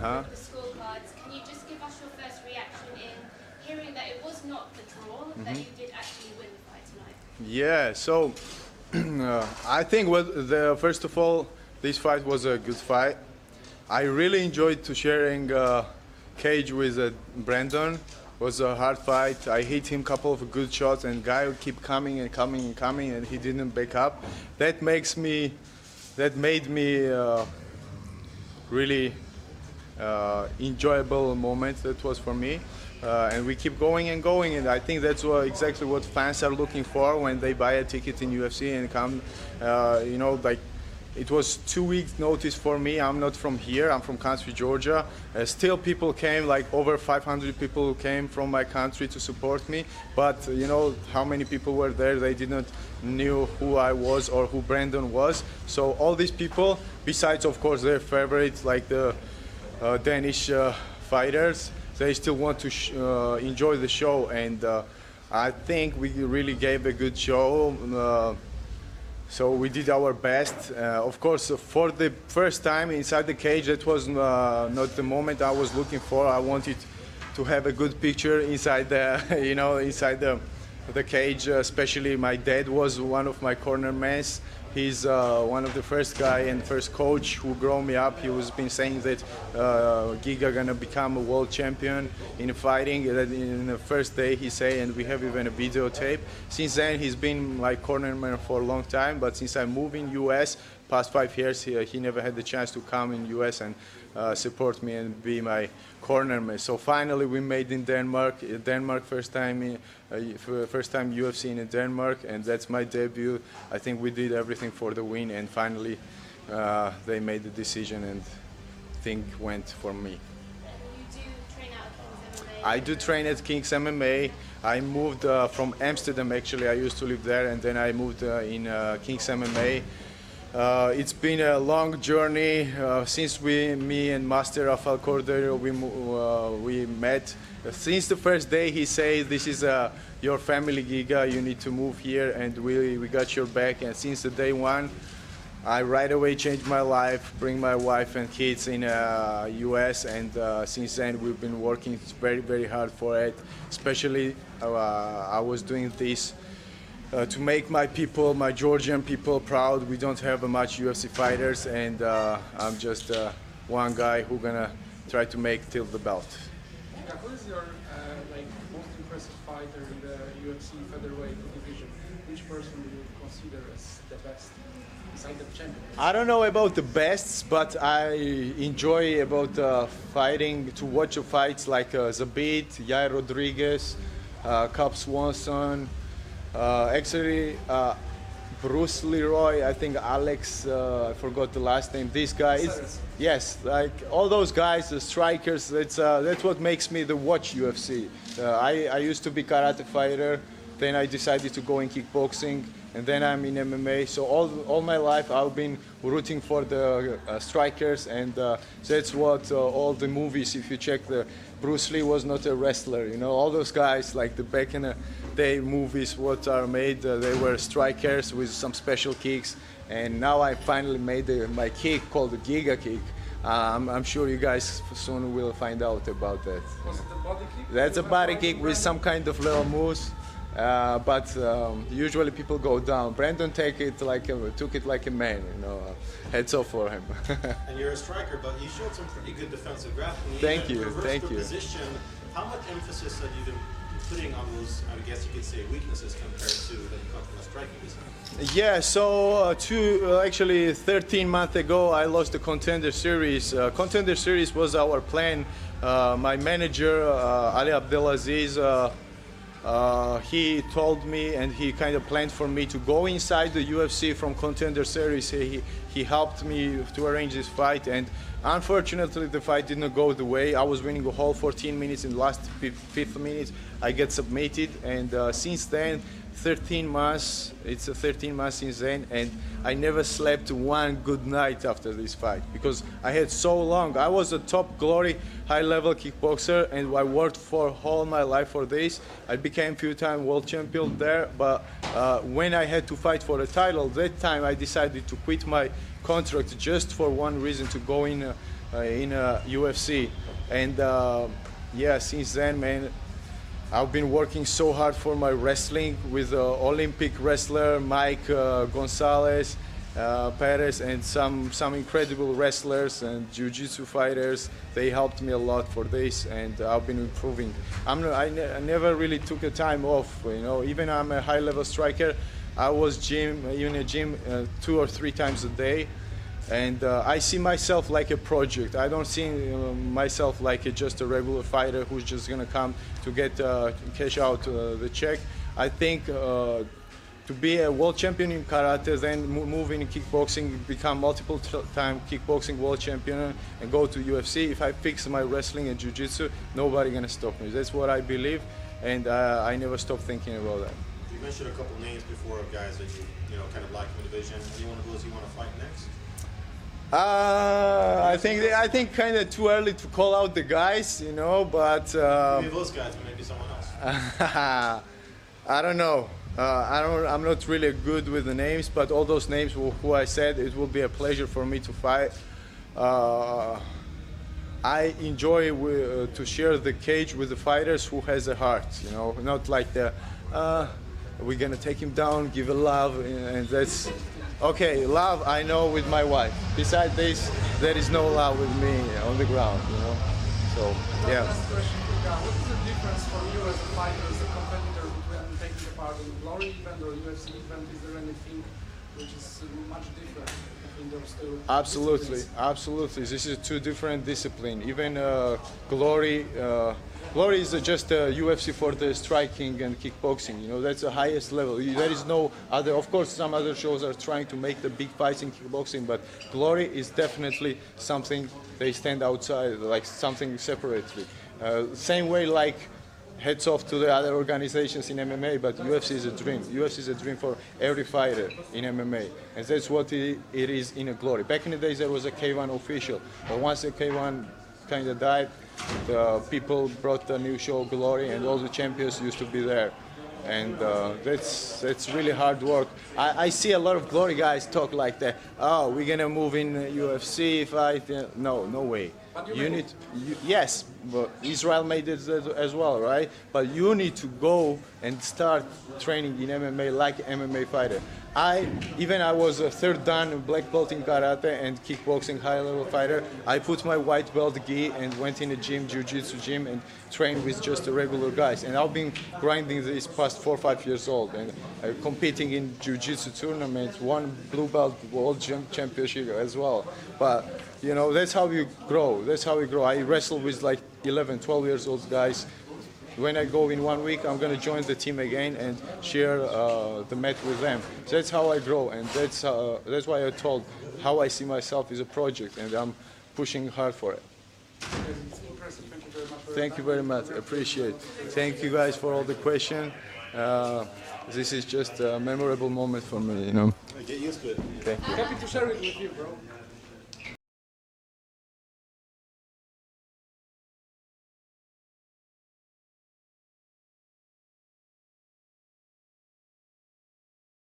with the scorecards. Can you just give us your first reaction in hearing that it was not the draw, that you did actually win the fight tonight? Yeah, so I think first of all, this fight was a good fight. I really enjoyed to sharing cage with Brandon. It was a hard fight. I hit him a couple of good shots, and guy would keep coming and coming and coming, and he didn't back up. That made me really enjoyable moment. That was for me. And we keep going and going, and I think that's exactly what fans are looking for when they buy a ticket in UFC and come. You know, like it was 2 weeks notice for me. I'm not from here. I'm from country Georgia. Still, people came, like over 500 people came from my country to support me. But you know how many people were there? They didn't knew who I was or who Brandon was. So all these people, besides of course their favorites like the Danish fighters, they still want to enjoy the show, and I think we really gave a good show. So we did our best. Of course, for the first time inside the cage, that was not the moment I was looking for. I wanted to have a good picture inside the, inside the cage. Especially my dad was one of my cornermen. He's one of the first guy and first coach who grew me up. He was been saying that Giga gonna become a world champion in fighting. That in the first day he say, and we have even a videotape. Since then he's been my cornerman for a long time. But since I moved in US, past 5 years, he never had the chance to come in US and support me and be my cornerman. So finally we made in Denmark. First time UFC in Denmark, and that's my debut. I think we did everything for the win, and finally they made the decision, and thing went for me. You do train out of King's MMA? I do train at King's MMA. I moved from Amsterdam, actually. I used to live there, and then I moved in King's MMA. It's been a long journey since me and Master Rafael Cordero we met. Since the first day he said, this is your family, Giga, you need to move here, and we got your back. And since the day one, I right away changed my life, bring my wife and kids in US, and since then we've been working very, very hard for it. Especially I was doing this to make my people, my Georgian people proud. We don't have much UFC fighters, and I'm just one guy who's gonna try to make till the belt. Who is your most impressive fighter in the UFC featherweight division? Which person do you consider as the best beside the champion? I don't know about the best, but I enjoy about fighting, to watch fights like Zabit, Yair Rodriguez, Cub Swanson. Actually, Bruce Leroy, I think Alex, I forgot the last name, this guy. Yes, like all those guys, the strikers, that's what makes me watch UFC. I used to be karate fighter, then I decided to go in kickboxing, and then I'm in MMA. So all my life I've been rooting for the strikers, and that's what all the movies, if you check, Bruce Lee was not a wrestler, all those guys like the back in the day movies what are made, they were strikers with some special kicks, and now I finally made my kick called the Giga kick. I'm sure you guys soon will find out about that. Was it the body kick? That's a body kick with some kind of little moves, but usually people go down. Brandon took it like a man, heads off for him. And you're a striker, but you showed some pretty good defensive grappling. Thank you. Position. How much emphasis have you been putting on those, I guess you could say, weaknesses compared to when you come from a striking position? Yeah, so actually 13 months ago I lost the Contender Series. Contender Series was our plan. My manager, Ali Abdelaziz, he told me, and he kind of planned for me to go inside the UFC from Contender Series. He helped me to arrange this fight, and unfortunately the fight didn't go the way. I was winning the whole 14 minutes. In the last 5th minute I get submitted, and since then 13 months. It's a 13 months since then, and I never slept one good night after this fight because I had so long. I was a top glory high-level kickboxer, and I worked for all my life for this. I became few-time world champion there, but when I had to fight for a title, that time I decided to quit my contract just for one reason, to go in UFC. And yeah, since then, man, I've been working so hard for my wrestling with Olympic wrestler Mike Gonzalez, Perez, and some incredible wrestlers and jiu-jitsu fighters. They helped me a lot for this, and I've been improving. I never really took a time off. You know, even I'm a high-level striker. I was in a gym 2 or 3 times a day. And I see myself like a project. I don't see myself like just a regular fighter who's just gonna come to get cash out the check. I think to be a world champion in karate, then move in kickboxing, become multiple-time kickboxing world champion, and go to UFC. If I fix my wrestling and jiu-jitsu, nobody gonna stop me. That's what I believe, and I never stop thinking about that. You mentioned a couple names before of guys that you know kind of like in the division. Anyone of those you want to fight next? I think kind of too early to call out the guys, you know, but Maybe those guys, but maybe someone else. I don't know. I'm not really good with the names, but all those names who I said, it will be a pleasure for me to fight. I enjoy to share the cage with the fighters who has a heart, you know, not like the we're gonna take him down, give a love, and that's okay. Love, I know with my wife. Besides this, there is no love with me on the ground, you know. So yeah. Last question, what is the difference for you as a fighter, as a competitor, between taking part in a glory event or UFC event? Is there anything which is much different between those two? Absolutely, disciplines? absolutely. This is two different disciplines. Even glory is just UFC for the striking and kickboxing. You know, that's the highest level. There is no other. Of course, some other shows are trying to make the big fights in kickboxing, but glory is definitely something they stand outside, like something separately. Same way, like. Heads off to the other organizations in MMA, but UFC is a dream. UFC is a dream for every fighter in MMA, and that's what it is in a glory. Back in the days, there was a K1 official, but once the K1 kind of died, the people brought the new show Glory, and all the champions used to be there. And that's really hard work. I see a lot of glory guys talk like that. Oh, we're gonna move in UFC fight. No way. Yes, but Israel made it as well, right? But you need to go and start training in MMA like MMA fighter. I was a 3rd dan black belt in karate and kickboxing high-level fighter. I put my white belt gi and went in a gym, jiu-jitsu gym, and trained with just the regular guys. And I've been grinding this past 4 or 5 years old and competing in jiu-jitsu tournaments, won blue belt world championship as well. But you know, that's how you grow. That's how we grow. I wrestle with like 11, 12 years old guys. When I go in 1 week, I'm going to join the team again and share the mat with them. So that's how I grow, and that's why I told how I see myself as a project, and I'm pushing hard for it. It's impressive. Thank you very much. Thank you very much. I appreciate it. Thank you guys for all the questions. This is just a memorable moment for me, you know. Get used to it. Okay. Happy to share it with you, bro.